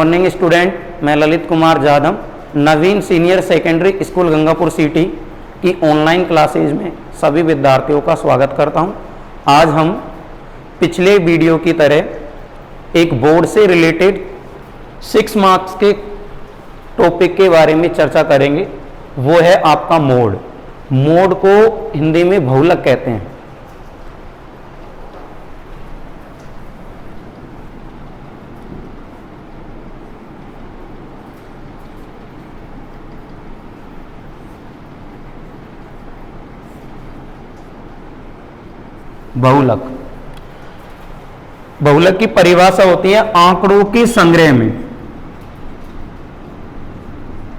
Morning student, मैं Lalit Kumar Jadhav Naveen senior secondary school Gangapur city की online classes में सभी विद्यार्थियों का स्वागत करता हूं। आज हम पिछले वीडियो की तरह एक बोर्ड से रिलेटेड 6 मार्क्स के टॉपिक के बारे में चर्चा करेंगे। वो है आपका मोड। मोड को हिंदी में बहुलक कहते हैं। बहुलक, बहुलक की परिभाषा होती है आंकड़ों के संग्रह में।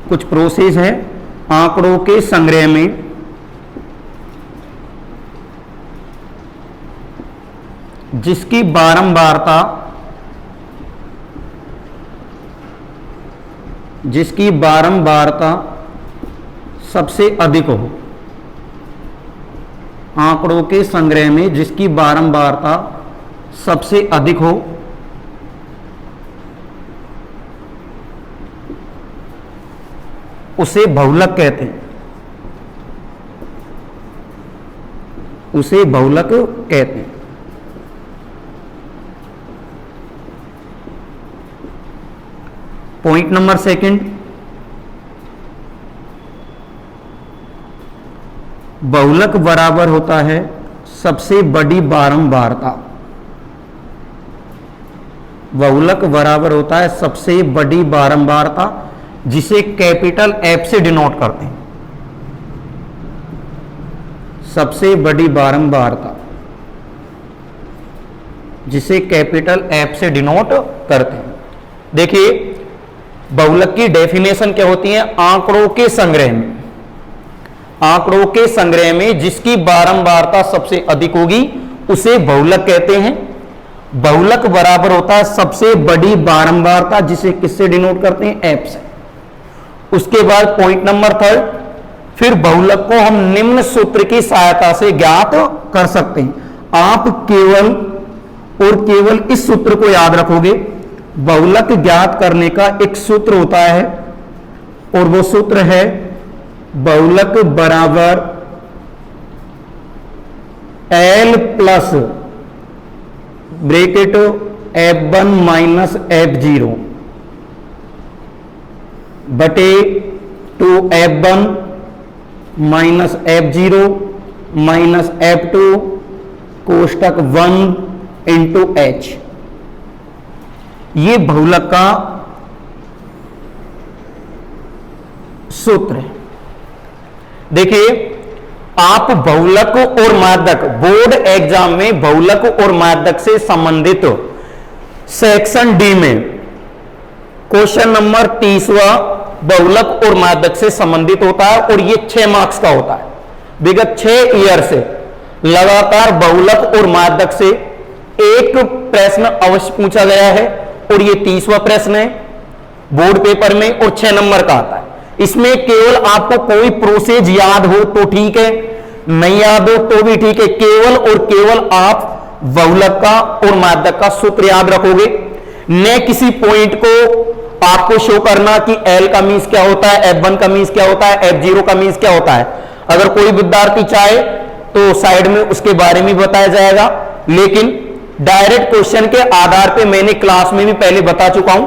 कुछ प्रोसेस है आंकड़ों के संग्रह में जिसकी बारंबारता सबसे अधिक हो। आंकड़ों के संग्रह में जिसकी बारंबारता सबसे अधिक हो उसे बहुलक कहते हैं। उसे बहुलक कहते हैं। पॉइंट नंबर सेकंड, बहुलक बराबर होता है सबसे बड़ी बारंबारता। बहुलक बराबर होता है सबसे बड़ी बारंबारता जिसे कैपिटल एफ से डिनोट करते हैं। सबसे बड़ी बारंबारता जिसे कैपिटल एफ से डिनोट करते हैं। देखिए, बहुलक की डेफिनेशन क्या होती है? आंकड़ों के संग्रह में, आंकड़ों के संग्रह में जिसकी बारंबारता सबसे अधिक होगी उसे बहुलक कहते हैं। बहुलक बराबर होता है सबसे बड़ी बारंबारता जिसे किससे डिनोट करते हैं? एफ से। उसके बाद पॉइंट नंबर थर्ड, फिर बहुलक को हम निम्न सूत्र की सहायता से ज्ञात कर सकते हैं। आप केवल और केवल इस सूत्र को याद रखोगे। बहुलक ज्ञात करने का एक सूत्र होता है और वो सूत्र है बहुलक बराबर L plus bracket F1 minus F0 बटे 2F1 minus F0 minus F2 कोष्टक 1 into H। ये बहुलक का सूत्र है। देखिए, आप बहुलक और माध्यक, बोर्ड एग्जाम में बहुलक और माध्यक से संबंधित सेक्शन डी में क्वेश्चन नंबर 30वां बहुलक और माध्यक से संबंधित होता है और ये 6 मार्क्स का होता है। विगत 6 ईयर से लगातार बहुलक और माध्यक से एक प्रश्न अवश्य पूछा गया है और ये 30वां प्रश्न है बोर्ड पेपर में और 6 नंबर का आता है। इसमें केवल आपको कोई प्रोसेस याद हो तो ठीक है, नहीं याद हो तो भी ठीक है। केवल और केवल आप बहुलक का और माध्यक का सूत्र याद रखोगे। न किसी पॉइंट को आपको शो करना कि L का मीन्स क्या होता है, F1 का मीन्स क्या होता है, F0 का मीन्स क्या होता है। अगर कोई विद्यार्थी चाहे तो साइड में उसके बारे में बताया जाएगा, लेकिन डायरेक्ट क्वेश्चन के आधार पे मैंने क्लास में भी पहले बता चुका हूं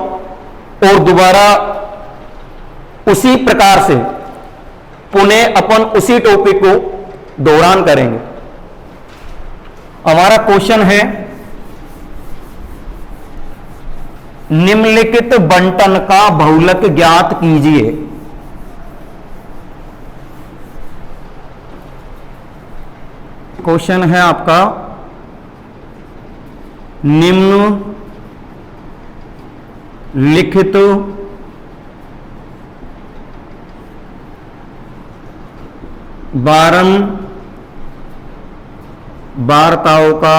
और दोबारा उसी प्रकार से पुनः अपन उसी टॉपिक को दोहरान करेंगे। हमारा क्वेश्चन है निम्नलिखित बंटन का बहुलक ज्ञात कीजिए। क्वेश्चन है आपका निम्नलिखित बारंबारताओं का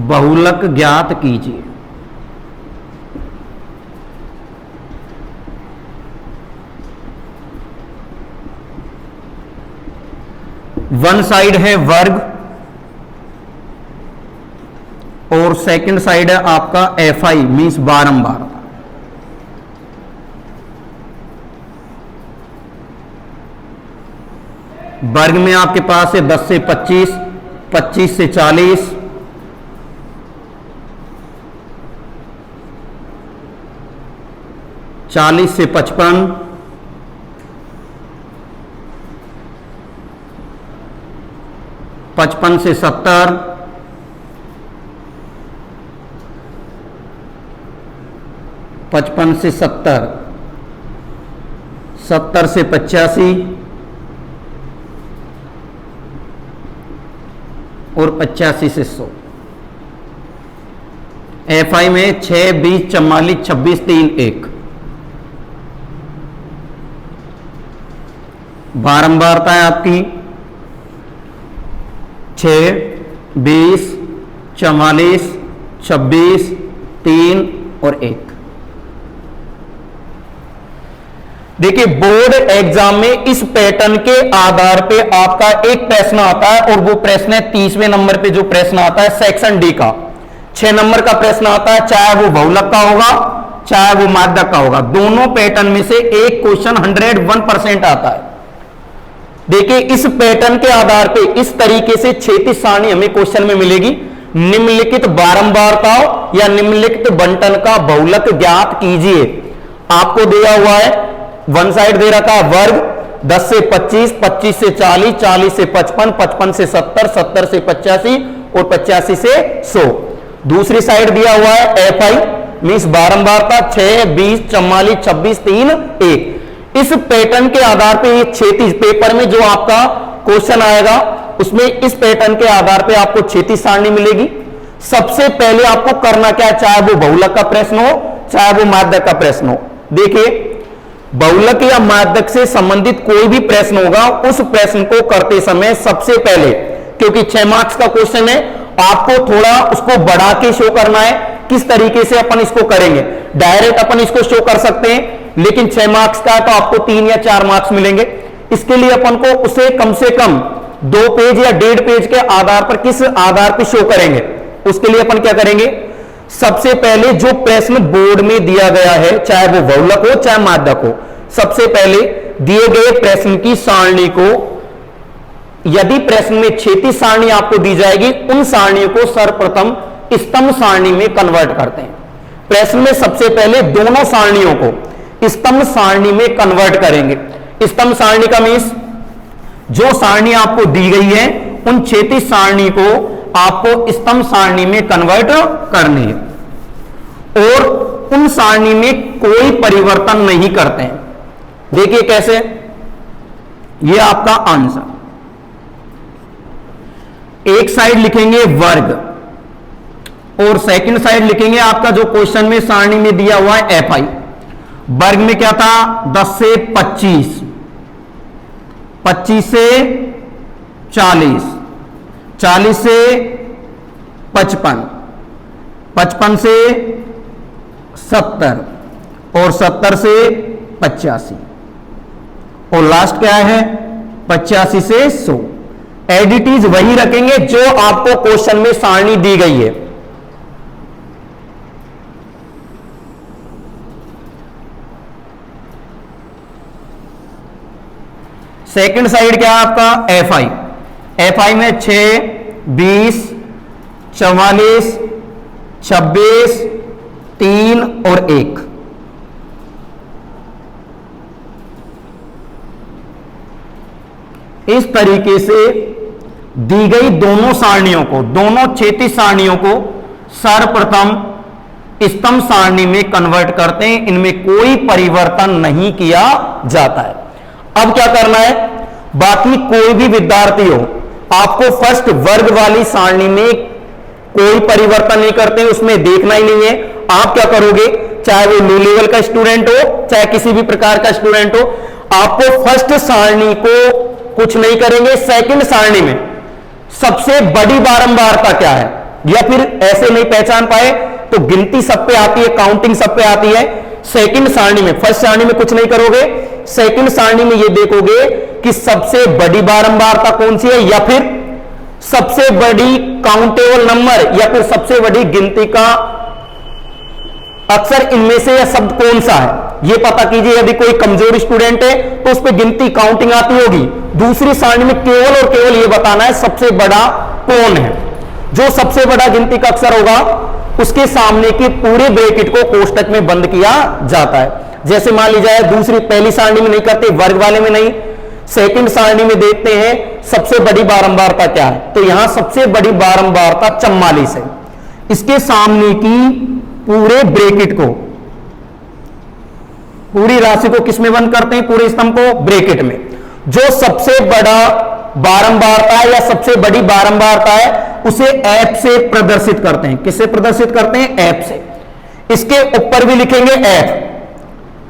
बहुलक ज्ञात कीजिए। वन साइड है वर्ग और सेकंड साइड है आपका FI मींस बारंबार। वर्ग में आपके पास है 10 से 25, 25 से 40, 40 से 55, 55 से 70, 55 से 70, 70 से 85 और 85 से 100। FI में 6, 20, 44, 26, 3, 1। बारंबारता है आपकी 6, 20, 44, 26, 3 और 1। देखिए बोर्ड एग्जाम में इस पैटर्न के आधार पे आपका एक प्रश्न आता है और वो प्रश्न है 30वें नंबर पे जो प्रश्न आता है सेक्शन डी का। 6 नंबर का प्रश्न आता है, चाहे वो बहुलक का होगा चाहे वो माध्यक का होगा, दोनों पैटर्न में से एक क्वेश्चन 101% आता है। देखिए इस पैटर्न के आधार पे इस तरीके से क्षैतिज सारणी हमें क्वेश्चन में मिलेगी। निम्नलिखित बारंबारताओं या निम्नलिखित बंटन का बहुलक ज्ञात कीजिए। आपको दिया हुआ है वन साइड दे रखा है वर्ग 10 से 25, 25 से 40, 40 से 55, 55 से 70, 70 से 85 और 85 से 100। दूसरी साइड दिया हुआ है FI मींस बारंबारता 6, 20, 44, 26, 3, 1। इस पैटर्न के आधार पे ये क्षैतिज पेपर में जो आपका क्वेश्चन आएगा उसमें इस पैटर्न के आधार पे आपको क्षैतिज सारणी मिलेगी। सबसे पहले आपको करना क्या है, चाहे वो बहुलक का प्रश्न हो चाहे वो माध्यक का प्रश्न हो। देखिए बहुलक या माध्यक से संबंधित कोई भी प्रश्न होगा उस प्रश्न को करते समय सबसे पहले, क्योंकि 6 मार्क्स का क्वेश्चन है, आपको थोड़ा उसको बढ़ा के शो करना है। किस तरीके से अपन इसको करेंगे, डायरेक्ट अपन इसको शो कर सकते हैं, लेकिन 6 मार्क्स का तो आपको 3 या 4 मार्क्स मिलेंगे। इसके लिए अपन को उसे कम से कम 2 पेज या 1.5 पेज के आधार पर किस आधार पर शो करेंगे, उसके लिए अपन क्या करेंगे, सबसे पहले जो प्रश्न बोर्ड में दिया गया है चाहे वो बहुलक हो चाहे माध्यक हो, सबसे पहले दिए गए प्रश्न की सारणी को, यदि प्रश्न में क्षैतिज सारणी आपको दी जाएगी उन सारणियों को सर्वप्रथम स्तंभ सारणी में कन्वर्ट करते हैं। प्रश्न में सबसे पहले दोनों सारणियों को स्तंभ सारणी में कन्वर्ट करेंगे। स्तंभ सारणी का मीन्स जो सारणी आपको दी गई है उन क्षैतिज सारणी को आपको स्तंभ सारणी में कन्वर्ट करनी है और उन सारणी में कोई परिवर्तन नहीं करते हैं। देखिए कैसे, ये आपका आंसर, एक साइड लिखेंगे वर्ग और सेकंड साइड लिखेंगे आपका जो क्वेश्चन में सारणी में दिया हुआ है FI। वर्ग में क्या था 10 से 25, 25 से 40, 40 से 55, 55 से 70 और 70 से 85 और लास्ट क्या है 85 से 100। एडिटीज वही रखेंगे जो आपको क्वेश्चन में सारणी दी गई है। सेकंड साइड क्या है आपका FI। FI में 6, 20, 44, 26, 3 और 1। इस तरीके से दी गई दोनों सारणियों को, दोनों क्षैतिज सारणियों को सर्वप्रथम स्तंभ सारणी में कन्वर्ट करते हैं, इनमें कोई परिवर्तन नहीं किया जाता है। अब क्या करना है, बाकी कोई भी विद्यार्थी हो, आपको फर्स्ट वर्ग वाली सारणी में कोई परिवर्तन नहीं करते, उसमें देखना ही नहीं है। आप क्या करोगे, चाहे वो लो लेवल का स्टूडेंट हो चाहे किसी भी प्रकार का स्टूडेंट हो, आपको फर्स्ट सारणी को कुछ नहीं करेंगे। सेकंड सारणी में सबसे बड़ी बारंबारता क्या है, या फिर ऐसे नहीं पहचान पाए तो गिनती सब पे आती है, काउंटिंग सब पे आती है। सेकंड सारणी में, फर्स्ट सारणी में कुछ नहीं करोगे, सेकंड सारणी में ये देखोगे कि सबसे बड़ी बारंबारता कौन सी है, या फिर सबसे बड़ी काउंटेबल नंबर या फिर सबसे बड़ी गिनती का अक्सर इनमें से यह शब्द कौन सा है, यह पता कीजिए। यदि कोई कमजोर स्टूडेंट है तो उस पर गिनती काउंटिंग आती होगी। दूसरी सारणी में केवल और केवल यह बताना है सबसे बड़ा कौन है। जो सबसे बड़ा गिनती का अक्षर होगा उसके सामने के पूरे ब्रैकेट को कोष्टक में बंद किया जाता है। जैसे मान लीजिए दूसरी पहली सारणी में नहीं करते, वर्ग वाले में नहीं, सेकंड सारणी में देखते हैं सबसे बड़ी बारंबारता क्या है, तो यहां सबसे बड़ी बारंबारता 44 है। इसके सामने की पूरे ब्रैकेट को, पूरी राशि को किसमें बंद करते हैं, पूरे स्तंभ को ब्रैकेट में। जो सबसे बड़ा बारंबारता है या सबसे बड़ी बारंबारता है उसे एफ से प्रदर्शित करते हैं। किससे प्रदर्शित करते हैं, एफ से। इसके ऊपर भी लिखेंगे एफ,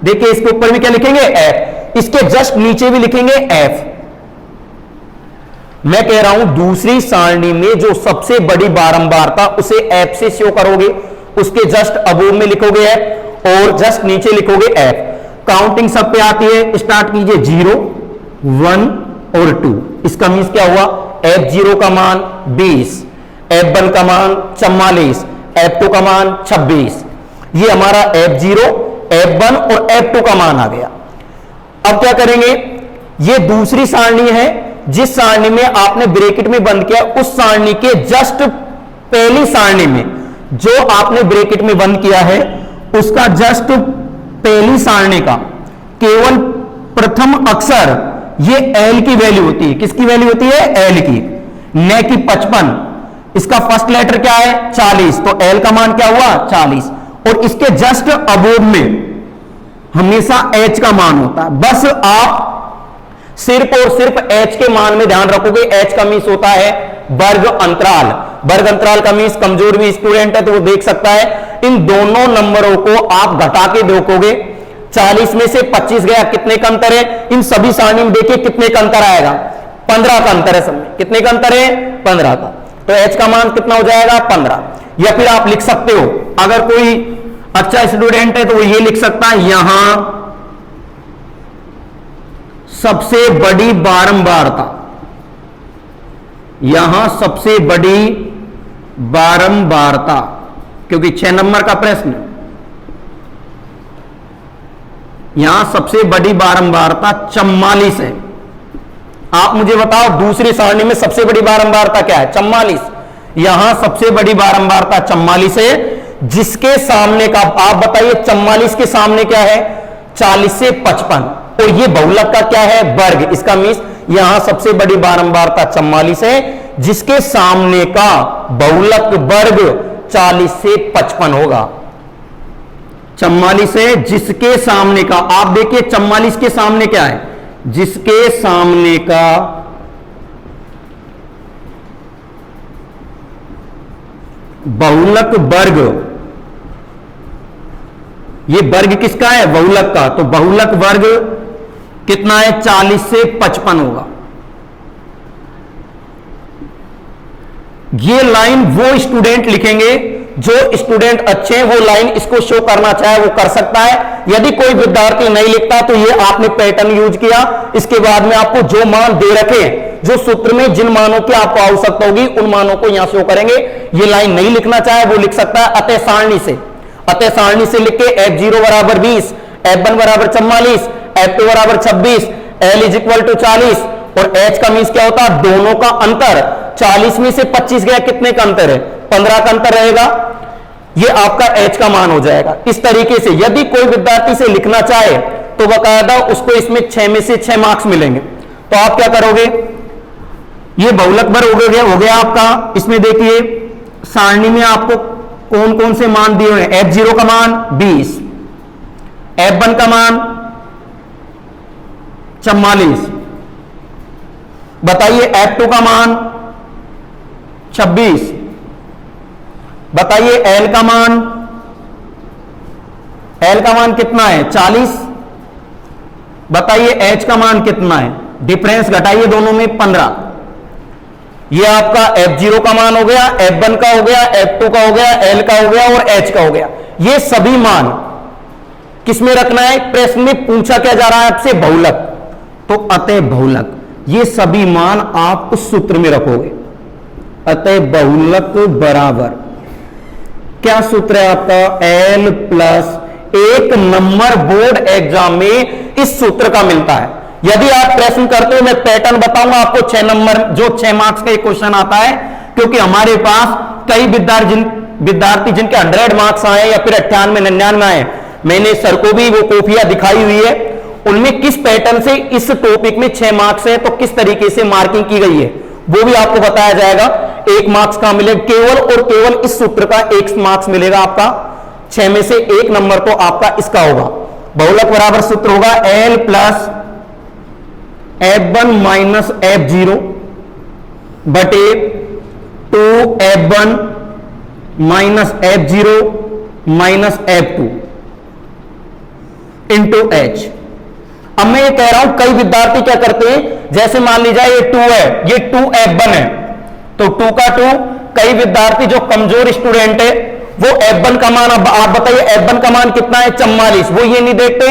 देखिए इसके ऊपर भी क्या लिखेंगे, एफ। इसके जस्ट नीचे भी लिखेंगे एफ। मैं कह रहा हूं दूसरी सारणी में जो सबसे बड़ी बारंबारता उसे एफ से शो करोगे, उसके जस्ट अबोव में लिखोगे एफ और जस्ट नीचे लिखोगे एफ। काउंटिंग सब पे आती है, स्टार्ट कीजिए 0, 1 और 2। इसका मीन्स क्या हुआ, F0 का मान 20, F1 का मान 44, F2 का मान 26। ये हमारा F0, F1 और F2 का मान आ गया। अब क्या करेंगे, ये दूसरी सारणी है, जिस सारणी में आपने ब्रैकेट में बंद किया उस सारणी के जस्ट पहली सारणी में जो आपने ब्रैकेट में बंद किया है उसका जस्ट पहली सारणी का केवल प्रथम अक्षर ये L की वैल्यू होती है। किसकी वैल्यू होती है, L की, न कि 55। इसका फर्स्ट लेटर क्या है, 40, तो L का मान क्या हुआ 40। और इसके जस्ट अबोव में हमेशा H का मान होता है। बस आप सिर्फ और सिर्फ H के मान में ध्यान रखोगे। H का मीन्स होता है वर्ग अंतराल। वर्ग अंतराल का मीन्स कमजोर भी स्टूडेंट है तो वो देख सकता है। इन दोनों नंबरों को आप घटा के देखोगे, 40 में से 25 गया, कितने का अंतर है। इन सभी सारणी में देखिए कितने का अंतर आएगा, 15 का अंतर है। सब में कितने का अंतर है, 15 का। तो H का मान कितना हो जाएगा, 15। या फिर आप लिख सकते हो, अगर कोई अच्छा स्टूडेंट है तो वो ये लिख सकता है, यहां सबसे बड़ी बारंबारता, यहां सबसे बड़ी बारंबारता, क्योंकि 6 नंबर का प्रश्न, यहां सबसे बड़ी बारंबारता 44 है। आप मुझे बताओ दूसरी सारणी में सबसे बड़ी बारंबारता क्या है, 44। यहां सबसे बड़ी बारंबारता 44 है, जिसके सामने का आप बताइए 44 के सामने क्या है, 40 से 55। और ये बहुलक का क्या है, वर्ग। इसका मीन्स यहां सबसे बड़ी बारंबारता 44 है, जिसके सामने का बहुलक वर्ग 40 से 55 होगा। 44 है जिसके सामने का, आप देखिए 44 के सामने क्या है, जिसके सामने का बहुलक वर्ग, ये वर्ग किसका है, बहुलक का। तो बहुलक वर्ग कितना है, 40 से 55 होगा। ये लाइन वो स्टूडेंट लिखेंगे, जो स्टूडेंट अच्छे हैं वो लाइन इसको शो करना चाहे वो कर सकता है। यदि कोई विद्यार्थी नहीं लिखता तो ये आपने पैटर्न यूज किया, इसके बाद में आपको जो मान दे रखे, जो सूत्र में जिन मानों की आपको आवश्यकता होगी उन मानों को यहां शो करेंगे। ये लाइन नहीं लिखना चाहे वो लिख सकता है अतः सारणी से। अतः सारणी से लिख के F0 बराबर 20, F1 बराबर 44, F2 बराबर 26, L इज इक्वल टू 40 और H का मीन्स क्या होता है, दोनों का अंतर। 40 में से 25 गया, कितने का अंतर है, 15 का अंतर रहेगा। ये आपका H का मान हो जाएगा। इस तरीके से यदि कोई विद्यार्थी से लिखना चाहे तो बकायदा उसको इसमें 6 में से 6 मार्क्स मिलेंगे। तो आप क्या करोगे, ये बहुलक वर्ग हो गया आपका। इसमें देखिए सारणी में आपको कौन कौन से मान दिए हुए हैं, F0 का मान 20, F1 का मान 44, बताइए F2 का मान 26, बताइए L का मान कितना है, 40, बताइए H का मान कितना है, डिफरेंस घटाइए दोनों में 15। ये आपका F0 का मान हो गया, F1 का हो गया, F2 का हो गया, L का हो गया और H का हो गया। ये सभी मान किसमें रखना है, प्रश्न में पूछा क्या जा रहा है आपसे, बहुलक। तो अतः बहुलक, ये सभी मान आप उस सूत्र में रखोगे। अतः बहुलक बराबर क्या सूत्र है आपका, L plus 1 number board exam में इस सूत्र का मिलता है। यदि आप प्रश्न करते हो, मैं पैटर्न बताऊंगा आपको 6 नंबर जो 6 मार्क्स का एक क्वेश्चन आता है, क्योंकि हमारे पास कई विद्यार्थी जिनके 100 मार्क्स आए या फिर 98 99 आए, मैंने सर को भी वो कॉपियां दिखाई हुई है, उनमें किस पैटर्न से इस टॉपिक में 6 मार्क्स है तो किस तरीके से मार्किंग की गई है वो भी आपको बताया जाएगा। 1 मार्क्स का मिलेगा केवल और केवल इस सूत्र का 1 मार्क्स मिलेगा आपका, 6 में से 1 नंबर तो आपका इसका होगा। बहुलक बराबर सूत्र होगा L plus F1 minus F0 बटे 2F1 minus F0 minus F2 into H। अब मैं ये कह रहा हूं कई विद्यार्थी क्या करते हैं, जैसे मान लीजिए ये 2 है, ये 2F1 है, तो 2 का 2, कई विद्यार्थी जो कमजोर स्टूडेंट है वो F1 का मान, अब आप बताइए F1 का मान कितना है, 44, वो ये नहीं देखते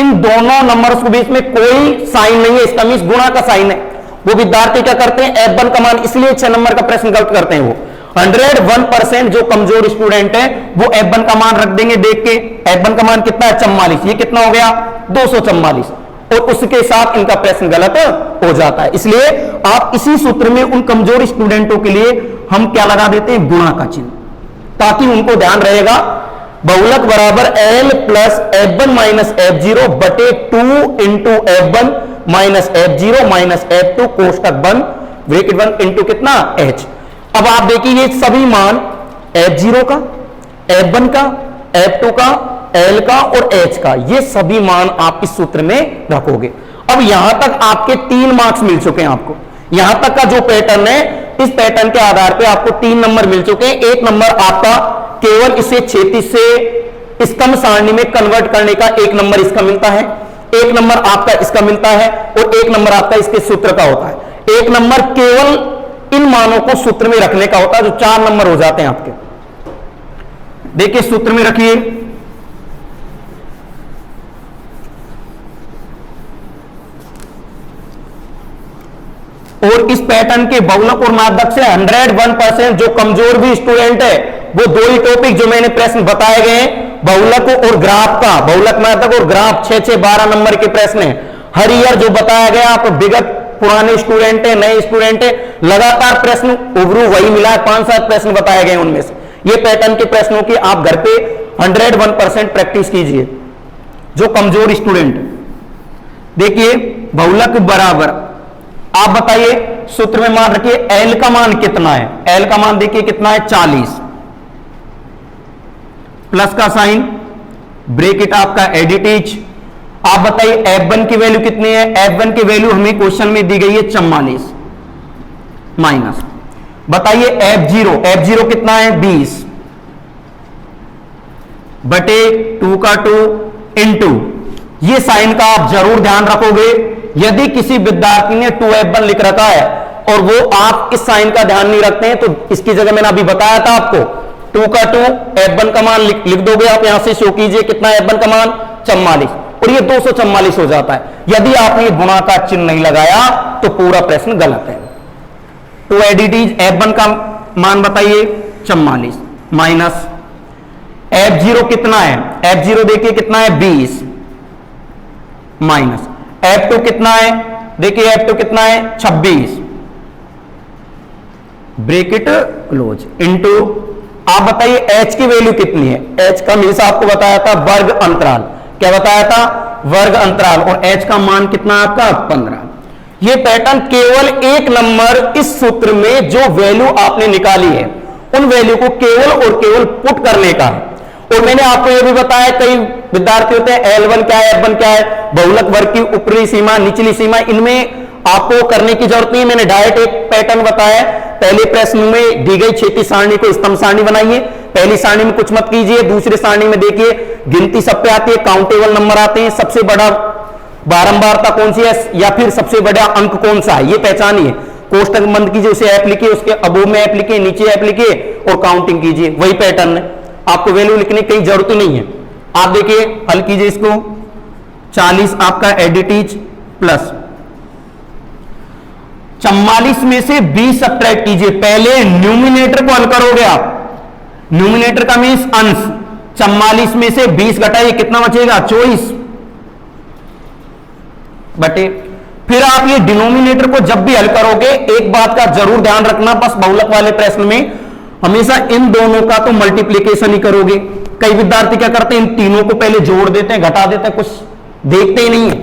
इन दोनों नंबर्स के बीच में कोई साइन नहीं है, इसका मींस गुणा का साइन है। वो विद्यार्थी क्या करते हैं, F1 का मान, इसलिए 6 नंबर का प्रश्न गलत करते हैं। वो 101% जो कमजोर स्टूडेंट है वो F1 का मान रख देंगे देख के, F1 का मान कितना है 44, ये कितना हो गया 244, और उसके साथ इनका प्रश्न गलत हो जाता है। इसलिए आप इसी सूत्र में उन कमजोर स्टूडेंटों के लिए हम क्या लगा देते हैं, गुणा का चिन्ह, ताकि उनको ध्यान रहेगा बहुलक बराबर L plus F1 minus F0 बटे 2 into F1 minus F0 minus F2 कोष्टक बंद ब्रैकेट बंद इंटू कितना H। अब आप देखिए ये सभी मान F0 का, F1 का, F2 का, L का और H का, ये सभी मान आप इस सूत्र में रखोगे। अब यहां तक आपके 3 मार्क्स मिल चुके हैं आपको, यहां तक का जो पैटर्न है इस पैटर्न के आधार पे आपको 3 नंबर मिल चुके हैं। 1 नंबर आपका केवल इसे क्षैतिज से स्तंभ सारणी में कन्वर्ट करने का 1 नंबर इसका मिलता है, 1 नंबर आपका इसका मिलता है और 1 नंबर आपका इसके सूत्र का होता है। 1 नंबर केवल इन मानों को सूत्र में रखने का होता है, जो 4 नंबर हो जाते हैं आपके। देखिए सूत्र में रखिए, और इस पैटर्न के बहुलक और माध्यक से 101% जो कमजोर भी स्टूडेंट है वो 2 ही टॉपिक जो मैंने प्रश्न बताए गए हैं, बहुलक और ग्राफ का, बहुलक माध्यक और ग्राफ 6 12 नंबर के प्रश्न है हर ईयर जो बताया गया। आप विगत पुराने स्टूडेंट है, नए स्टूडेंट है, लगातार प्रश्न उभरू वही मिला है, 5-7 प्रश्न बताए गए उनमें से। ये पैटर्न के प्रश्नों की आप घर पे 101% प्रैक्टिस कीजिए जो कमजोर स्टूडेंट है। देखिए बहुलक बराबर, आप बताइए सूत्र में मान रखिए L का मान कितना है, L का मान देखिए कितना है 40, प्लस का साइन ब्रैकेट आपका एडिटिज। आप बताइए F1 की वैल्यू कितनी है, F1 की वैल्यू हमें क्वेश्चन में दी गई है 44, माइनस बताइए F0, F0 कितना है 20 बटे 2 का 2 इंटू, ये साइन का आप जरूर ध्यान रखोगे। यदि किसी विद्यार्थी ने 2F1 लिख रखा है और वो आप इस साइन का ध्यान नहीं रखते हैं तो इसकी जगह मैंने अभी बताया था आपको 2 का 2 F1 का मान लिख दोगे आप, यहां से शो कीजिए कितना F1 का मान 44 और ये 244 हो जाता है। यदि आपने गुणा का चिन्ह नहीं लगाया तो पूरा प्रश्न गलत है। तो एडिटीज F1 का मान बताइए 44 माइनस F0 कितना है, F0 देखिए कितना है 20 माइनस F2 कितना है, देखिए F2 कितना है 26 ब्रैकेट क्लोज इंटू, आप बताइए H की वैल्यू कितनी है। H का मीन्स आपको बताया था वर्ग अंतराल, क्या बताया था वर्ग अंतराल, और H का मान कितना आपका 15। ये पैटर्न केवल 1 नंबर इस सूत्र में जो वैल्यू आपने निकाली है उन वैल्यू को केवल और केवल पुट करने का है। और मैंने आपको यह भी बताया कई विद्यार्थी होते हैं L1 क्या है F1 क्या है, बहुलक वर्ग की ऊपरी सीमा निचली सीमा, इनमें आपको करने की जरूरत नहीं। मैंने डायरेक्ट एक पैटर्न बताया, पहले प्रश्न में दी गई क्षैतिज सारणी को स्तंभ सारणी बनाइए, पहली सारणी में कुछ मत कीजिए, दूसरी सारणी में देखिए गिनती सब पे आती है, काउंटेबल नंबर आते हैं, सबसे बड़ा बारंबारता कौन सी है या फिर सबसे बड़ा अंक कौन सा है ये पहचानिए, कोष्टक बंद कीजिए, उसे ऐप लिखिए, उसके अबोव में ऐप लिखिए, नीचे ऐप लिखिए और काउंटिंग कीजिए, वही पैटर्न है। आपको वैल्यू लिखने की जरूरत नहीं है। आप देखिए हल कीजिए इसको, 40 आपका एडिटीज प्लस 44 में से 20 सब्ट्रैक्ट कीजिए। पहले न्यूमिनेटर को हल करोगे आप, न्यूमिनेटर का मीन्स अंश। 44 में से 20 घटाइए, कितना बचेगा? 24 बटे। फिर आप ये डिनोमिनेटर को जब भी हल करोगे एक बात का जरूर ध्यान रखना, बस बहुलक वाले प्रश्न में हमेशा इन दोनों का तो मल्टीप्लीकेशन ही करोगे। कई विद्यार्थी क्या करते हैं, इन तीनों को पहले जोड़ देते हैं, घटा देते हैं, कुछ देखते ही नहीं है।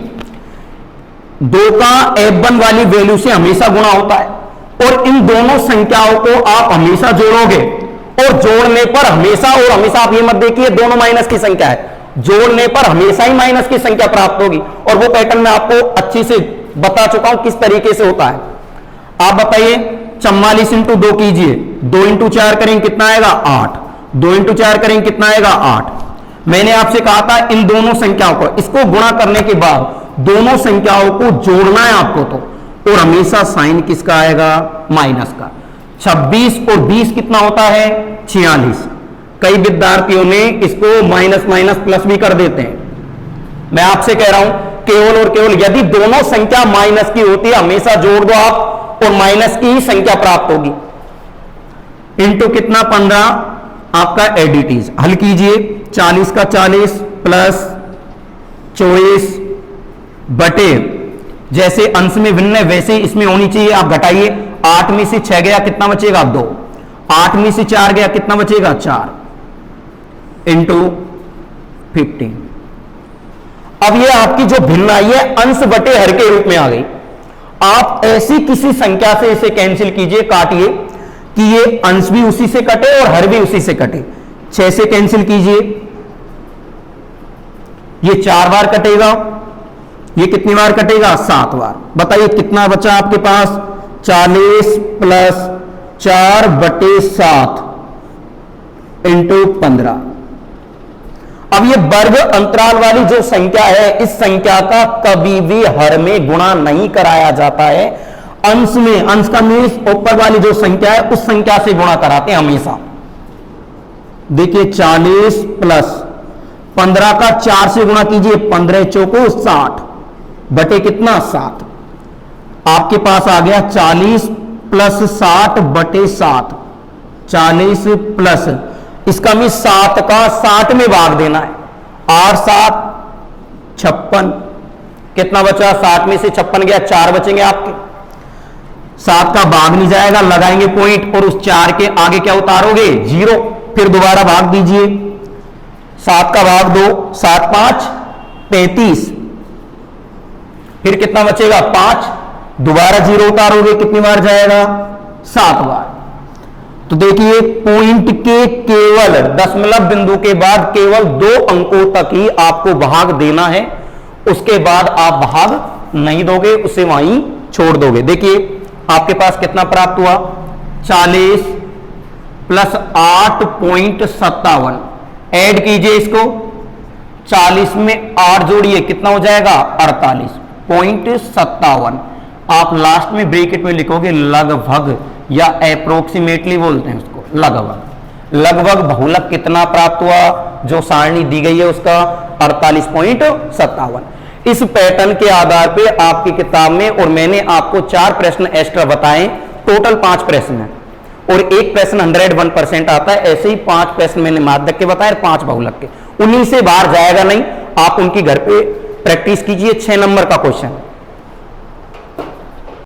2 का F1 वाली वैल्यू से हमेशा गुणा होता है, और इन दोनों संख्याओं को आप हमेशा जोड़ोगे, और जोड़ने पर हमेशा और हमेशा आप ये मत देखिए दोनों माइनस की संख्या है, जोड़ने पर हमेशा ही माइनस की संख्या प्राप्त होगी। और वो पैटर्न मैं आपको अच्छी से बता चुका हूं किस तरीके से होता है। आप बताइए 44 इंटू 2 कीजिए, 2 इंटू 4 करेंगे कितना आएगा? 8। 2 इंटू 4 करेंगे कितना आएगा? 8। मैंने आपसे कहा था इन दोनों संख्याओं को, इसको गुणा करने के बाद दोनों संख्याओं को जोड़ना है आपको, तो और हमेशा साइन किसका आएगा? माइनस का। 26 और 20 कितना होता है? 46। कई विद्यार्थियों ने इसको माइनस माइनस प्लस भी कर देते हैं। मैं आपसे कह रहा हूं केवल और केवल यदि दोनों संख्या माइनस की होती है हमेशा जोड़ दो आप, और माइनस की ही संख्या प्राप्त होगी। इंटू कितना? 15 आपका एडिटीज। हल कीजिए, 40 का 40 प्लस 24 बटे, जैसे अंश में भिन्न है वैसे इसमें होनी चाहिए, आप घटाइए। 8 में से 6 गया कितना बचेगा? 2। 8 में से 4 गया कितना बचेगा? 4 इंटू 15। अब ये आपकी जो भिन्न आई है अंश बटे हर के रूप में आ गई। आप ऐसी किसी संख्या से इसे कैंसिल कीजिए, काटिए कि ये अंश भी उसी से कटे और हर भी उसी से कटे। 6 से कैंसिल कीजिए, ये 4 बार कटेगा, ये कितनी बार कटेगा? 7 बार। बताइए कितना बचा आपके पास? 40 प्लस 4 बटे 7 इंटू 15। अब ये वर्ग अंतराल वाली जो संख्या है, इस संख्या का कभी भी हर में गुणा नहीं कराया जाता है, अंश में, अंश का मीन्स ऊपर वाली जो संख्या है उस संख्या से गुणा कराते हैं हमेशा। देखिए 40 प्लस 15 का 4 से गुणा कीजिए, 15 चौको 60 बटे कितना? 7। आपके पास आ गया 40 प्लस 60 बटे 7। 40 प्लस, इसका मीन 7 का 60 में भाग देना है। 8 7 56, कितना बचा? 60 में से 56 गया, 4 बचेंगे आपके। 7 का भाग नहीं जाएगा, लगाएंगे पॉइंट, और उस 4 के आगे क्या उतारोगे? 0। फिर दोबारा भाग दीजिए, 7 का भाग 2, 7 5 35, फिर कितना बचेगा? 5। दोबारा 0 उतारोगे, कितनी बार जाएगा? 7 बार। तो देखिए पॉइंट के केवल दशमलव बिंदु के बाद केवल 2 अंकों तक ही आपको भाग देना है, उसके बाद आप भाग नहीं दोगे, उसे वहीं छोड़ दोगे। देखिए आपके पास कितना प्राप्त हुआ? 40 प्लस 8.57। ऐड कीजिए इसको, 40 में 8 जोड़िए, कितना हो जाएगा? 48.57। आप लास्ट में ब्रैकेट में लिखोगे लगभग या अप्रोक्सीमेटली बोलते हैं उसको, लगभग। लगभग बहुलक कितना प्राप्त हुआ? जो सारणी दी गई है उसका 48.57। इस पैटर्न के आधार पे आपकी किताब में, और मैंने आपको 4 प्रश्न एक्स्ट्रा बताए, टोटल 5 प्रश्न है, और एक प्रश्न 101% आता है। ऐसे ही 5 प्रश्न मैंने माध्यक के बताए, 5 बहुलक के। उन्हीं से बाहर जाएगा नहीं, आप उनकी घर पे प्रैक्टिस कीजिए। 6 नंबर का क्वेश्चन